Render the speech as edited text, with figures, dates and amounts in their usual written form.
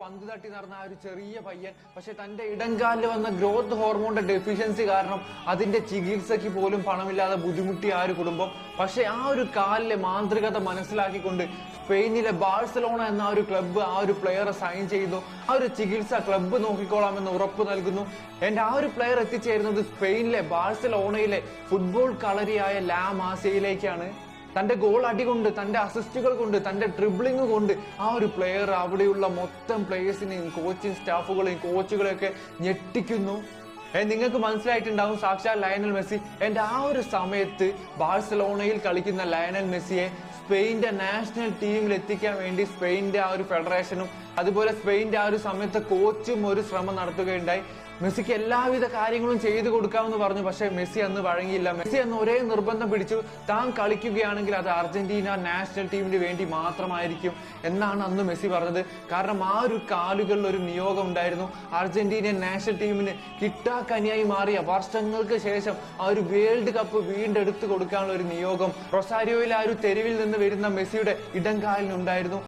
പന്ത് തട്ടി നടന്ന ആ ഒരു ചെറിയ പയ്യൻ പക്ഷെ തന്റെ ഇടംകാലിൽ വന്ന ഗ്രോത്ത് ഹോർമോണിന്റെ ഡെഫിഷ്യൻസി കാരണം അതിന്റെ ചികിത്സയ്ക്ക് പോലും പണമില്ലാതെ ബുദ്ധിമുട്ടിയ ആ ഒരു കുടുംബം. പക്ഷെ ആ ഒരു കാലിലെ മാന്ത്രികത മനസ്സിലാക്കിക്കൊണ്ട് സ്പെയിനിലെ ബാഴ്സലോണ എന്ന ആ ഒരു ക്ലബ്ബ് ആ ഒരു പ്ലെയറെ സൈൻ ചെയ്യുന്നു. ആ ഒരു ചികിത്സ ക്ലബ്ബ് നോക്കിക്കോളാമെന്ന് ഉറപ്പ് നൽകുന്നു. എന്റെ ആ ഒരു പ്ലെയർ എത്തിച്ചേരുന്നത് സ്പെയിനിലെ ബാഴ്സലോണയിലെ ഫുട്ബോൾ കളരിയായ ലാ മാസയിലേക്കാണ്. തന്റെ ഗോൾ അടി കൊണ്ട്, തന്റെ അസിസ്റ്റുകൾ കൊണ്ട്, തന്റെ ഡ്രിബിളിംഗ് കൊണ്ട് ആ ഒരു പ്ലെയർ അവിടെയുള്ള മൊത്തം പ്ലേയേഴ്സിനെയും കോച്ചിങ് സ്റ്റാഫുകളെയും കോച്ചുകളെയൊക്കെ ഞെട്ടിക്കുന്നു. നിങ്ങൾക്ക് മനസ്സിലായിട്ടുണ്ടാവും സാക്ഷാൽ ലയണൽ മെസ്സി. എന്റെ ആ ഒരു സമയത്ത് ബാഴ്സലോണയിൽ കളിക്കുന്ന ലയണൽ മെസ്സിയെ സ്പെയിന്റെ നാഷണൽ ടീമിൽ എത്തിക്കാൻ വേണ്ടി സ്പെയിന്റെ ആ ഒരു ഫെഡറേഷനും അതുപോലെ സ്പെയിന്റെ ആ ഒരു സമയത്ത് കോച്ചും ഒരു ശ്രമം നടത്തുകയുണ്ടായി. മെസ്സിക്ക് എല്ലാവിധ കാര്യങ്ങളും ചെയ്തു കൊടുക്കാമെന്ന് പറഞ്ഞു. പക്ഷെ മെസ്സി അന്ന് വഴങ്ങിയില്ല. മെസ്സി അന്ന് ഒരേ നിർബന്ധം പിടിച്ചു, താൻ കളിക്കുകയാണെങ്കിൽ അത് അർജന്റീന നാഷണൽ ടീമിന് വേണ്ടി മാത്രമായിരിക്കും എന്നാണ് അന്ന് മെസ്സി പറഞ്ഞത്. കാരണം ആ ഒരു കാലുകളിൽ ഒരു നിയോഗം ഉണ്ടായിരുന്നു. അർജന്റീനിയൻ നാഷണൽ ടീമിന് കിട്ടാക്കനിയായി മാറിയ വർഷങ്ങൾക്ക് ശേഷം ആ ഒരു വേൾഡ് കപ്പ് വീണ്ടെടുത്ത് കൊടുക്കാനുള്ള ഒരു നിയോഗം റൊസാരിയോയിൽ ആ ഒരു തെരുവിൽ നിന്ന് വരുന്ന മെസ്സിയുടെ ഇടംകാലിനുണ്ടായിരുന്നു.